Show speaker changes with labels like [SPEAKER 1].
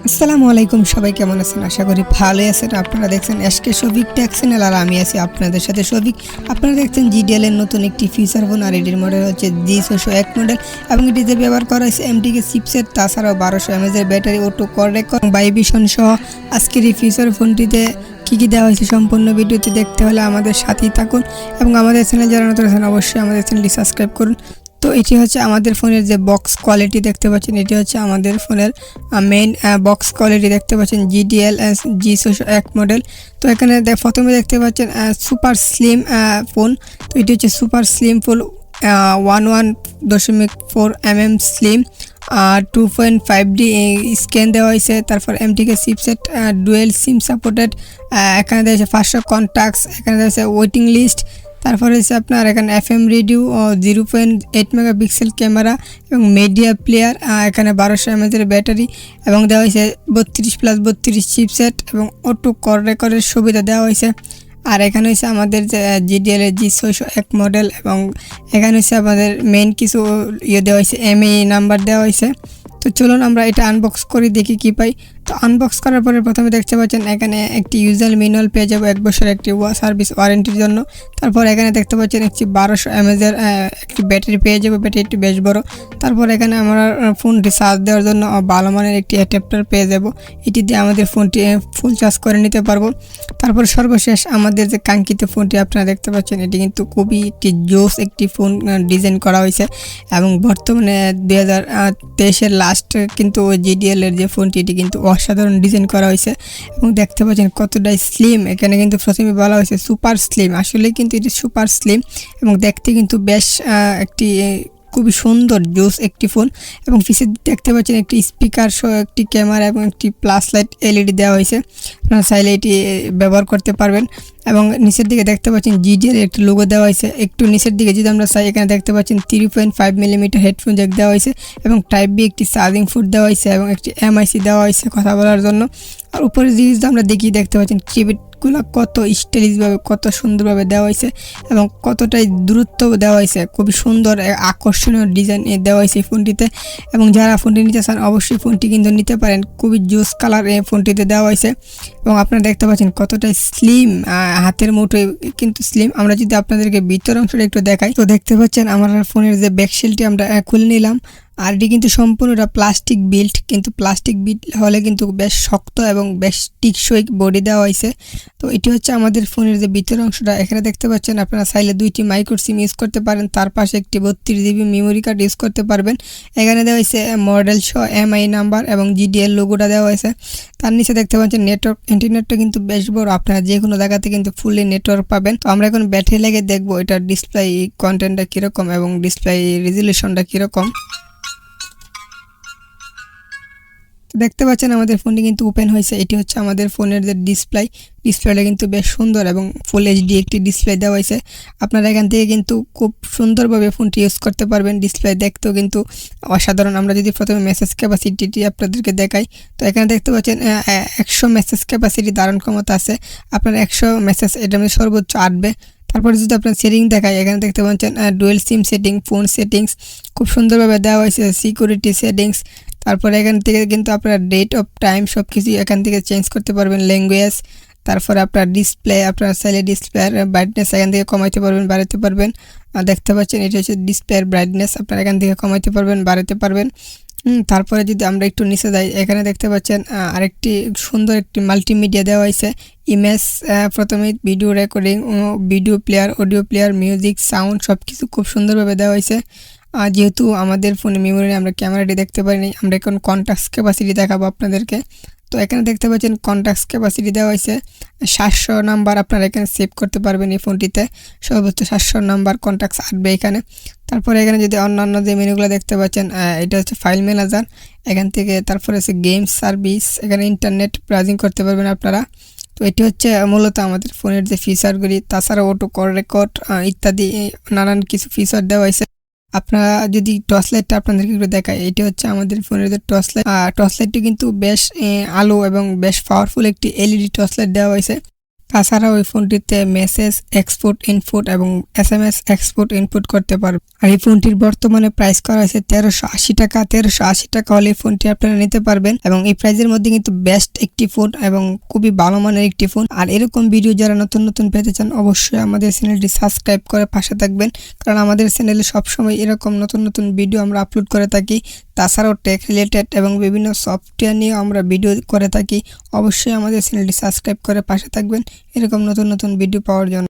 [SPEAKER 1] আসসালামু আলাইকুম, সবাই কেমন আছেন? আশা করি ভালোই আছেন। আপনারা দেখছেন Skshofiqtech চ্যানেল আর আমি আছি আপনাদের সাথে শফিক। আপনারা দেখছেন GDL এর নতুন একটি ফিচার ফোন আর এটির মডেল হচ্ছে G601 মডেল এবং এটিতে ব্যবহার করা হয়েছে MTK চিপসেট, তাছাড়াও 1200 mAh এর ব্যাটারি, অটো কর রেকর্ড, ভাইব্রেশন সহ আজকের এই ফিচার ফোনটিতে কী দেওয়া হয়েছে সম্পূর্ণ ভিডিওটি দেখতে হলে আমাদের সাথেই থাকুন এবং আমাদের চ্যানেল যারা নতুন আছেন অবশ্যই আমাদের চ্যানেলটি সাবস্ক্রাইব করুন। তো এটি হচ্ছে আমাদের ফোনের যে বক্স কোয়ালিটি দেখতে পাচ্ছেন, এটি হচ্ছে আমাদের ফোনের মেইন বক্স কোয়ালিটি দেখতে পাচ্ছেন GDL G601 মডেল। তো এখানে প্রথমে দেখতে পাচ্ছেন সুপার স্লিম ফোন। তো এটি হচ্ছে super slim phone 11.4 mm slim, 2.5D scan দেওয়া হয়েছে। তারপর MTK chipset, dual SIM supported, এখানে দেওয়া হয়েছে 500 কন্ট্যাক্টস, এখানে দেওয়া হয়েছে ওয়েটিং লিস্ট। তারপরে হচ্ছে আপনার এখানে FM রেডিও ও 0.8 মেগাপিক্সেল ক্যামেরা এবং মিডিয়া প্লেয়ার, এখানে 1200 mAh এর ব্যাটারি এবং দেওয়া হয়েছে 32+32 চিপসেট এবং অটো কর রেকর্ডের সুবিধা দেওয়া হয়েছে। আর এখানে হচ্ছে আমাদের যে GDL G601 মডেল এবং এখানে হচ্ছে আমাদের মেইন কিছু দেওয়া হয়েছে, MAE নাম্বার দেওয়া হয়েছে। তো চলুন আমরা এটা আনবক্স করে দেখি কি পাই। তো আনবক্স করার পরে প্রথমে দেখতে পাচ্ছেন এখানে একটি ইউজার ম্যানুয়াল পেয়ে যাবো 1 বছরের একটি সার্ভিস ওয়ারেন্টির জন্য। তারপর এখানে দেখতে পাচ্ছেন একটি 1200 mAh এর একটি ব্যাটারি পেয়ে যাবো, ব্যাটারিটি বেশ বড়। তারপর এখানে আমরা ফোনটি চার্জ দেওয়ার জন্য ভালো মানের একটি অ্যাডাপ্টার পেয়ে যাব, এটি দিয়ে আমাদের ফোনটি ফুল চার্জ করে নিতে পারবো। তারপর সর্বশেষ আমাদের যে কাঙ্ক্ষিত ফোনটি আপনারা দেখতে পাচ্ছেন, এটি কিন্তু খুবই একটি জোস একটি ফোন ডিজাইন করা হয়েছে এবং বর্তমানে 2023-এর লাস্ট কিন্তু GDL এর যে ফোনটি এটি কিন্তু অসাধারণ ডিজাইন করা হয়েছে এবং দেখতে পাচ্ছেন কতটা স্লিম। এখানে কিন্তু প্রথমে বলা হয়েছে সুপার স্লিম, আসলে কিন্তু এটি সুপার স্লিম এবং দেখতে কিন্তু বেশ একটি খুবই সুন্দর জোস একটি ফোন। এবং পিছে দেখতে পাচ্ছেন একটি স্পিকার সহ একটি ক্যামেরা এবং একটি প্লাস লাইট LED দেওয়া হয়েছে, আপনারা চাইলে এটি ব্যবহার করতে পারবেন। এবং নিচের দিকে দেখতে পাচ্ছেন GDL একটি লোগো দেওয়া হয়েছে। একটু নিচের দিকে যদি আমরা চাই, এখানে দেখতে পাচ্ছেন 3.5 mm হেডফোন জ্যাক দেওয়া হয়েছে এবং টাইপ B একটি চার্জিং পোর্ট দেওয়া হয়েছে এবং একটি MIC দেওয়া হয়েছে কথা বলার জন্য। আর উপরে যদি আমরা দেখি, দেখতে পাচ্ছেন কিপ্যাডগুলো কত স্টাইলিশভাবে কত সুন্দরভাবে দেওয়া হয়েছে এবং কতটাই দূরত্ব দেওয়া হয়েছে, খুবই সুন্দর আকর্ষণীয় ডিজাইন দেওয়া হয়েছে এই ফোনটিতে। এবং যারা ফোনটি নিতে চান অবশ্যই ফোনটি কিন্তু নিতে পারেন, খুবই জোস কালার এই ফোনটিতে দেওয়া হয়েছে এবং আপনারা দেখতে পাচ্ছেন কতটা স্লিম, হাতের মুঠোয় কিন্তু স্লিম। আমরা যদি আপনাদেরকে ভিতর অংশটা একটু দেখাই, তো দেখতে পাচ্ছেন আমার ফোনের যে ব্যাকশেলটি আমরা খুলে নিলাম আর এটি কিন্তু সম্পূর্ণটা প্লাস্টিক বিল্ড, কিন্তু প্লাস্টিক বিল্ড হলে কিন্তু বেশ শক্ত এবং বেশ টিকসই বডি দেওয়া হয়েছে। তো এটি হচ্ছে আমাদের ফোনের যে ভিতর অংশটা। এখানে দেখতে পাচ্ছেন আপনারা চাইলে 2টি মাইক্রো সিম ইউজ করতে পারেন, তার পাশে একটি 32GB মেমোরি কার্ড ইউজ করতে পারবেন। এখানে দেওয়া হয়েছে মডেল সহ MIE নাম্বার এবং GDL লোগোটা দেওয়া হয়েছে। তার নিচে দেখতে পাচ্ছেন নেটওয়ার্ক, ইন্টারনেটটা কিন্তু বেশ বড়, আপনারা যে কোনো জায়গাতে কিন্তু ফুললি নেটওয়ার্ক পাবেন। তো আমরা এখন ব্যাটারি লেগে দেখবো এটার ডিসপ্লে কন্টেন্টটা কীরকম এবং ডিসপ্লে রেজুলেশনটা কীরকম। দেখতে পাচ্ছেন আমাদের ফোনটি কিন্তু ওপেন হয়েছে। এটি হচ্ছে আমাদের ফোনের যে ডিসপ্লেটা কিন্তু বেশ সুন্দর এবং ফুল HD একটি ডিসপ্লে দেওয়া হয়েছে। আপনারা এখান থেকে কিন্তু খুব সুন্দরভাবে ফোনটি ইউজ করতে পারবেন। ডিসপ্লে দেখতেও কিন্তু অসাধারণ। আমরা যদি প্রথমে মেসেজ ক্যাপাসিটিটি আপনাদেরকে দেখাই, তো এখানে দেখতে পাচ্ছেন 100 মেসেজ ক্যাপাসিটি ধারণ ক্ষমতা আছে। আপনার 100 মেসেজ এটার মধ্যে সর্বোচ্চ 8 তারপরে যদি আপনার সেটিং দেখাই, এখানে দেখতে পাচ্ছেন ডুয়েল সিম সেটিং, ফোন সেটিংস খুব সুন্দরভাবে দেওয়া হয়েছে, সিকিউরিটি সেটিংস। তারপরে এখান থেকে কিন্তু আপনার ডেট অফ টাইম সব কিছু এখান থেকে চেঞ্জ করতে পারবেন, ল্যাঙ্গুয়েজ। তারপরে আপনার ডিসপ্লে, আপনার চাইলে ডিসপ্লের ব্রাইটনেস এখান থেকে কমাইতে পারবেন, বাড়াতে পারবেন। দেখতে পাচ্ছেন এটি হচ্ছে ডিসপ্লের ব্রাইটনেস, আপনার এখান থেকে কমাইতে পারবেন, বাড়াতে পারবেন। তারপরে যদি আমরা একটু নিচে যাই, এখানে দেখতে পাচ্ছেন আরেকটি সুন্দর একটি মাল্টিমিডিয়া দেওয়া হয়েছে, ইমেজ, প্রথমে video recording, video player, audio player, music, sound সব কিছু খুব সুন্দরভাবে দেওয়া হয়েছে। যেহেতু আমাদের ফোনে মেমোরি আমরা ক্যামেরাটি দেখতে পারিনি, আমরা এখন কন্ট্যাক্টস ক্যাপাসিটি দেখাবো আপনাদেরকে। তো এখানে দেখতে পাচ্ছেন কন্ট্যাক্টস ক্যাপাসিটি দেওয়া হয়েছে 700 নাম্বার, আপনারা এখানে সেভ করতে পারবেন এই ফোনটিতে, সর্বোচ্চ 700 নাম্বার কন্ট্যাক্টস আসবে এখানে। তারপরে এখানে যদি অন্যান্য যে মেনুগুলো দেখতে পাচ্ছেন, এটা হচ্ছে ফাইল ম্যানেজার এখান থেকে। তারপরে হচ্ছে গেমস সার্ভিস, এখানে ইন্টারনেট ব্রাউজিং করতে পারবেন আপনারা। তো এটি হচ্ছে মূলত আমাদের ফোনের যে ফিচারগুলি, তাছাড়া অটো কল রেকর্ড ইত্যাদি নানান কিছু ফিচার দেওয়া হয়েছে। আপনারা যদি টর্চ লাইটটা আপনাদেরকে একটু দেখায়, এটি হচ্ছে আমাদের ফোনের যে টর্চ লাইটটি কিন্তু বেশ আলো এবং বেশ পাওয়ারফুল একটি LED টর্চ লাইট দেওয়া হয়েছে। তাছাড়া ওই ফোনটিতে মেসেজ এক্সপোর্ট ইনপুট এবং SMS এক্সপোর্ট ইনপুট করতে পারবে। আর এই ফোনটির বর্তমানে প্রাইস করা হয়েছে 1380 টাকা। 1380 টাকা হলে এই ফোনটি আপনারা নিতে পারবেন এবং এই প্রাইজের মধ্যে কিন্তু বেস্ট একটি ফোন এবং খুবই ভালো মানের একটি ফোন। আর এরকম ভিডিও যারা নতুন নতুন পেতে চান অবশ্যই আমাদের চ্যানেলটি সাবস্ক্রাইব করে পাশে থাকবেন, কারণ আমাদের চ্যানেলে সবসময় এরকম নতুন নতুন ভিডিও আমরা আপলোড করে থাকি। তাছাড়াও টেক রিলেটেড এবং বিভিন্ন সফটওয়্যার নিয়ে আমরা ভিডিও করে থাকি। অবশ্যই আমাদের চ্যানেলটি সাবস্ক্রাইব করে পাশে থাকবেন এরকম নতুন নতুন ভিডিও পাওয়ার জন্য।